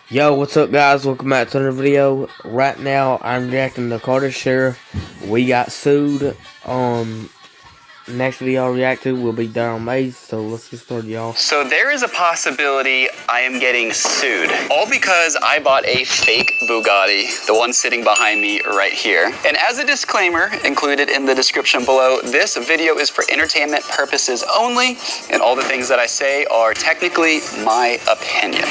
Yo, what's up guys? Welcome back to another video. Right now I'm reacting to Carter Share. We got sued. Next video I'll react to will be Daryl Mays, so let's get started, y'all. So there is a possibility I am getting sued, all because I bought a fake Bugatti, the one sitting behind me right here. And as a disclaimer included in the description below, this video is for entertainment purposes only, and all the things that I say are technically my opinion.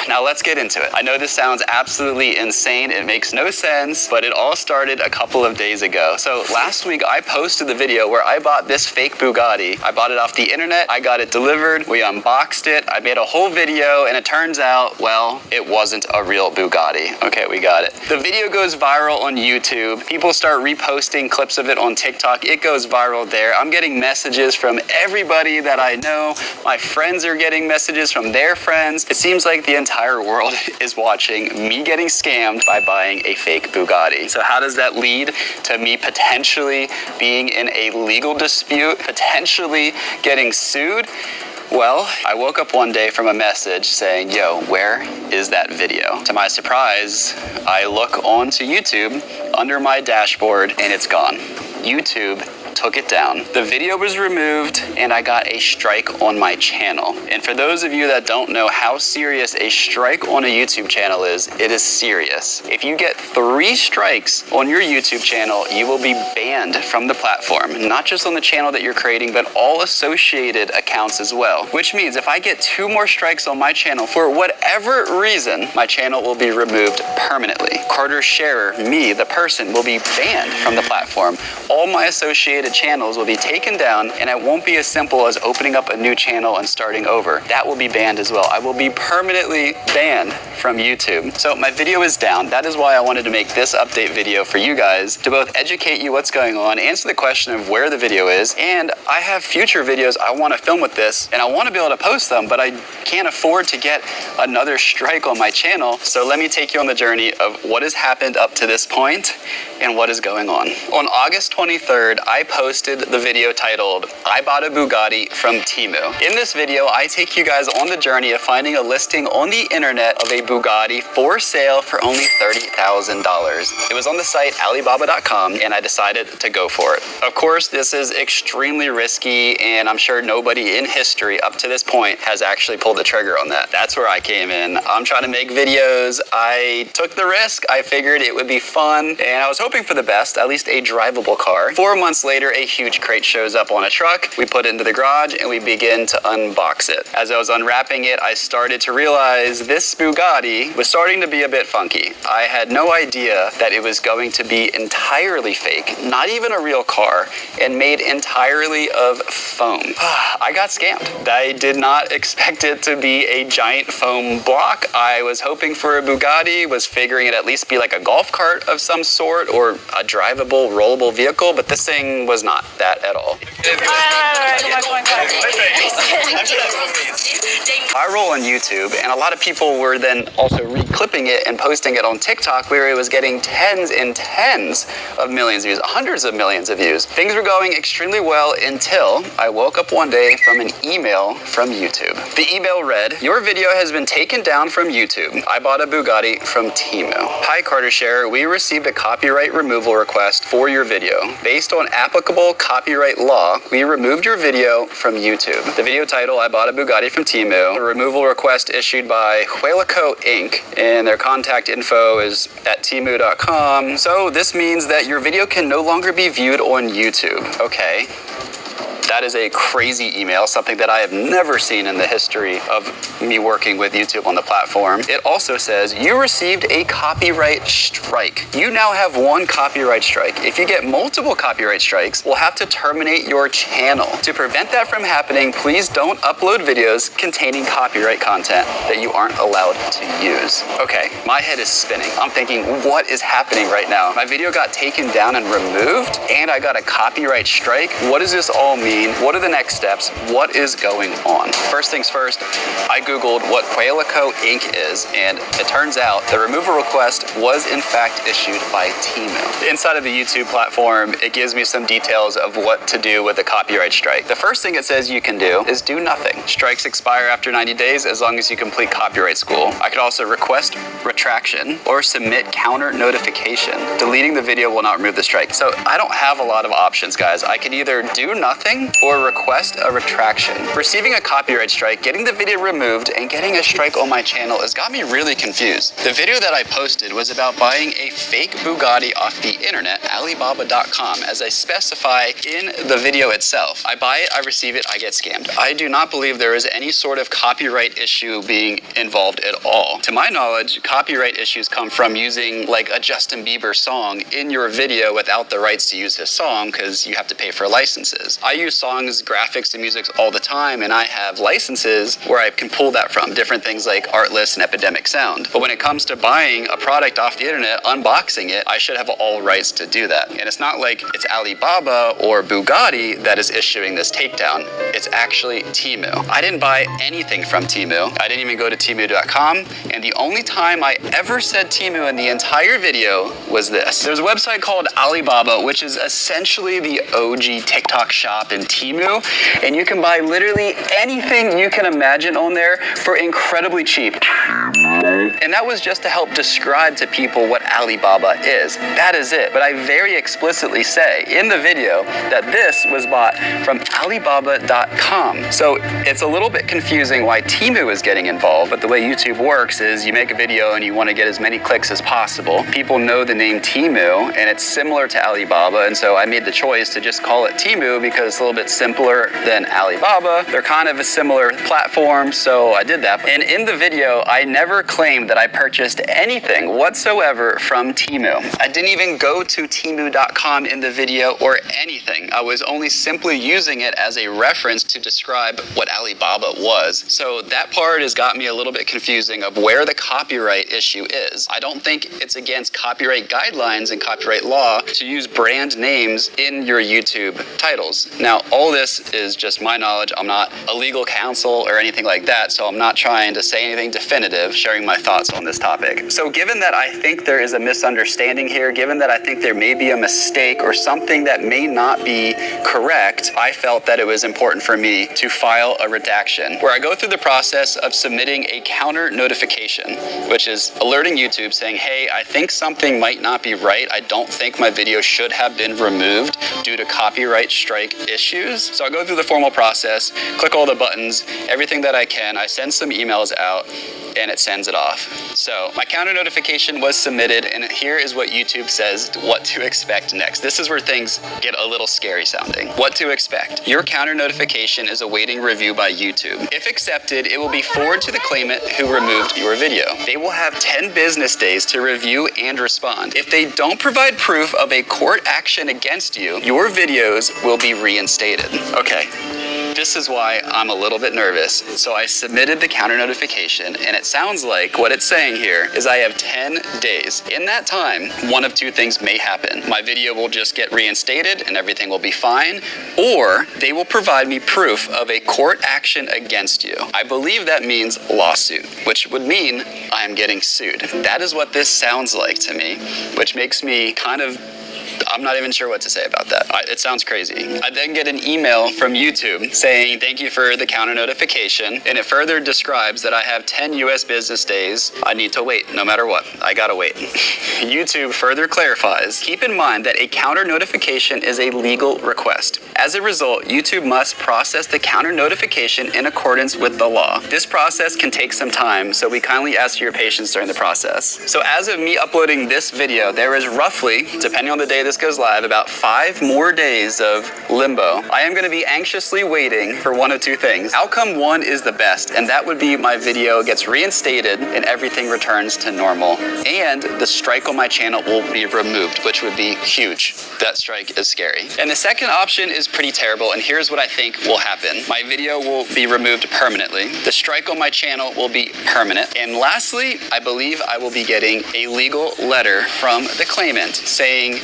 Now let's get into it. I know this sounds absolutely insane, it makes no sense, but it all started a couple of days ago. So last week I posted the video where I bought this fake Bugatti. I bought it off the internet, I got it delivered, we unboxed it, I made a whole video, and it turns out, well, it wasn't a real Bugatti. Okay, we got it. The video goes viral on YouTube. People start reposting clips of it on TikTok. It goes viral there. I'm getting messages from everybody that I know. My friends are getting messages from their friends. It seems like the entire world is watching me getting scammed by buying a fake Bugatti. So how does that lead to me potentially being in a legal dispute, potentially getting sued? Well, I woke up one day from a message saying, yo, where is that video? To my surprise, I look onto YouTube under my dashboard and it's gone. YouTube took it down. The video was removed and I got a strike on my channel. And for those of you that don't know how serious a strike on a YouTube channel is, it is serious. If you get 3 strikes on your YouTube channel, you will be banned from the platform, not just on the channel that you're creating, but all associated accounts as well. Which means if I get 2 more strikes on my channel, for whatever reason, my channel will be removed permanently. Carter Sharer, me, the person, will be banned from the platform. All my associated channels will be taken down, and it won't be as simple as opening up a new channel and starting over. That will be banned as well. I will be permanently banned from YouTube. So my video is down. That is why I wanted to make this update video for you guys, to both educate you what's going on, answer the question of where the video is, and I have future videos I want to film with this, and I want to be able to post them, but I can't afford to get another strike on my channel. So let me take you on the journey of what has happened up to this point and what is going on. On August 23rd, I posted the video titled, I bought a Bugatti from Temu. In this video, I take you guys on the journey of finding a listing on the internet of a Bugatti for sale for only $30,000. It was on the site Alibaba.com, and I decided to go for it. Of course, this is extremely risky, and I'm sure nobody in history up to this point has actually pulled the trigger on that. That's where I came in. I'm trying to make videos. I took the risk. I figured it would be fun, and I was hoping for the best, at least a drivable car. 4 months later, a huge crate shows up on a truck. We put it into the garage and we begin to unbox it. As I was unwrapping it, I started to realize this Bugatti was starting to be a bit funky. I had no idea that it was going to be entirely fake, not even a real car, and made entirely of foam. I got scammed. I did not expect it to be a giant foam block. I was hoping for a Bugatti, was figuring it at least be like a golf cart of some sort or a drivable, rollable vehicle, but this thing was not that at all. Viral on YouTube, and a lot of people were then also re-clipping it and posting it on TikTok, where it was getting tens and tens of millions of views, hundreds of millions of views. Things were going extremely well until I woke up one day from an email from YouTube. The email read, your video has been taken down from YouTube. I bought a Bugatti from Temu. Hi Carter Share, we received a copyright removal request for your video. Based on applicable copyright law, we removed your video from YouTube. The video title, I bought a Bugatti from Temu. A removal request issued by Huelico Inc. and their contact info is at temu.com. So this means that your video can no longer be viewed on YouTube. Okay. That is a crazy email, something that I have never seen in the history of me working with YouTube on the platform. It also says, you received a copyright strike. You now have 1 copyright strike. If you get multiple copyright strikes, we'll have to terminate your channel. To prevent that from happening, please don't upload videos containing copyright content that you aren't allowed to use. Okay, my head is spinning. I'm thinking, what is happening right now? My video got taken down and removed, and I got a copyright strike. What does this all mean mean? What are the next steps? What is going on? First things first, I Googled what Qualico Inc. is, and it turns out the removal request was in fact issued by Temu. Inside of the YouTube platform, it gives me some details of what to do with a copyright strike. The first thing it says you can do is do nothing. Strikes expire after 90 days as long as you complete copyright school. I could also request retraction or submit counter notification. Deleting the video will not remove the strike. So I don't have a lot of options, guys. I could either do nothing or request a retraction. Receiving a copyright strike, getting the video removed, and getting a strike on my channel has got me really confused. The video that I posted was about buying a fake Bugatti off the internet, Alibaba.com, as I specify in the video itself. I buy it, I receive it, I get scammed. I do not believe there is any sort of copyright issue being involved at all. To my knowledge, copyright issues come from using like a Justin Bieber song in your video without the rights to use his song because you have to pay for licenses. I use songs, graphics, and music all the time, and I have licenses where I can pull that from, different things like Artlist and Epidemic Sound. But when it comes to buying a product off the internet, unboxing it, I should have all rights to do that. And it's not like it's Alibaba or Bugatti that is issuing this takedown. It's actually Temu. I didn't buy anything from Temu. I didn't even go to Temu.com, and the only time I ever said Temu in the entire video was this. There's a website called Alibaba, which is essentially the OG TikTok shop in Temu, and you can buy literally anything you can imagine on there for incredibly cheap. And that was just to help describe to people what Alibaba is. That is it. But I very explicitly say in the video that this was bought from Alibaba.com. So it's a little bit confusing why Temu is getting involved, but the way YouTube works is you make a video and you want to get as many clicks as possible. People know the name Temu, and it's similar to Alibaba, and so I made the choice to just call it Temu because it's a little bit simpler than Alibaba. They're kind of a similar platform, so I did that. And in the video, I never claimed that I purchased anything whatsoever from Temu. I didn't even go to Temu.com in the video or anything. I was only simply using it as a reference to describe what Alibaba was. So that part has got me a little bit confusing of where the copyright issue is. I don't think it's against copyright guidelines and copyright law to use brand names in your YouTube titles. Now, all this is just my knowledge. I'm not a legal counsel or anything like that, so I'm not trying to say anything definitive, sharing my thoughts on this topic. So given that I think there is a misunderstanding here, given that I think there may be a mistake or something that may not be correct, I felt that it was important for me to file a redaction where I go through the process of submitting a counter notification, which is alerting YouTube saying, hey, I think something might not be right. I don't think my video should have been removed due to copyright strike issues. So I go through the formal process, click all the buttons, everything that I can. I send some emails out, and it sends it off. So my counter notification was submitted, and here is what YouTube says what to expect next. This is where things get a little scary sounding. What to expect. Your counter notification is awaiting review by YouTube. If accepted, it will be forwarded to the claimant who removed your video. They will have 10 business days to review and respond. If they don't provide proof of a court action against you, your videos will be reinstated. Okay. This is why I'm a little bit nervous. So I submitted the counter notification, and it sounds like what it's saying here is I have 10 days. In that time, one of two things may happen. My video will just get reinstated and everything will be fine, or they will provide me proof of a court action against you. I believe that means lawsuit, which would mean I am getting sued. That is what this sounds like to me, which makes me I'm not even sure what to say about that. It sounds crazy. I then get an email from YouTube saying, thank you for the counter notification. And it further describes that I have 10 US business days. I need to wait no matter what. I gotta wait. YouTube further clarifies, keep in mind that a counter notification is a legal request. As a result, YouTube must process the counter notification in accordance with the law. This process can take some time, so we kindly ask for your patience during the process. So as of me uploading this video, there is roughly, depending on the day this goes live, about 5 more days of limbo. I am going to be anxiously waiting for one of two things. Outcome one is the best, and that would be my video gets reinstated and everything returns to normal, and the strike on my channel will be removed, which would be huge. That strike is scary. And the second option is pretty terrible, and here's what I think will happen. My video will be removed permanently. The strike on my channel will be permanent. And lastly, I believe I will be getting a legal letter from the claimant saying,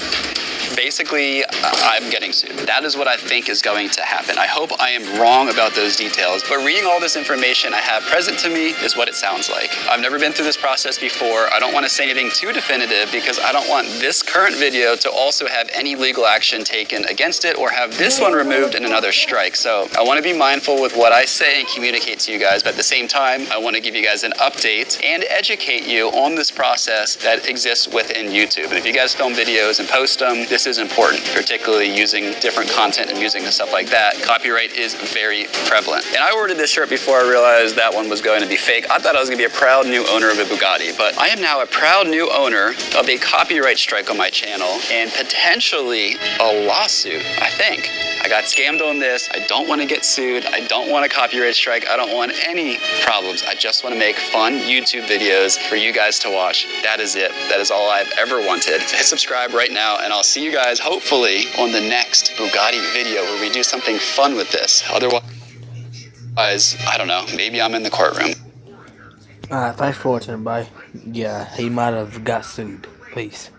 basically, I'm getting sued. That is what I think is going to happen. I hope I am wrong about those details, but reading all this information I have present to me is what it sounds like. I've never been through this process before. I don't want to say anything too definitive because I don't want this current video to also have any legal action taken against it or have this one removed and another strike. So I want to be mindful with what I say and communicate to you guys, but at the same time, I want to give you guys an update and educate you on this process that exists within YouTube. And if you guys film videos and post them, this is important, particularly using different content and music and stuff like that. Copyright is very prevalent. And I ordered this shirt before I realized that one was going to be fake. I thought I was going to be a proud new owner of a Bugatti, but I am now a proud new owner of a copyright strike on my channel and potentially a lawsuit, I think. I got scammed on this. I don't want to get sued. I don't want a copyright strike. I don't want any problems. I just want to make fun YouTube videos for you guys to watch. That is it. That is all I've ever wanted. So hit subscribe right now, and I'll see you guys hopefully on the next Bugatti video where we do something fun with this. Otherwise, I don't know, maybe I'm in the courtroom. Alright, thanks for watching, everybody. Yeah, he might have got sued. Peace.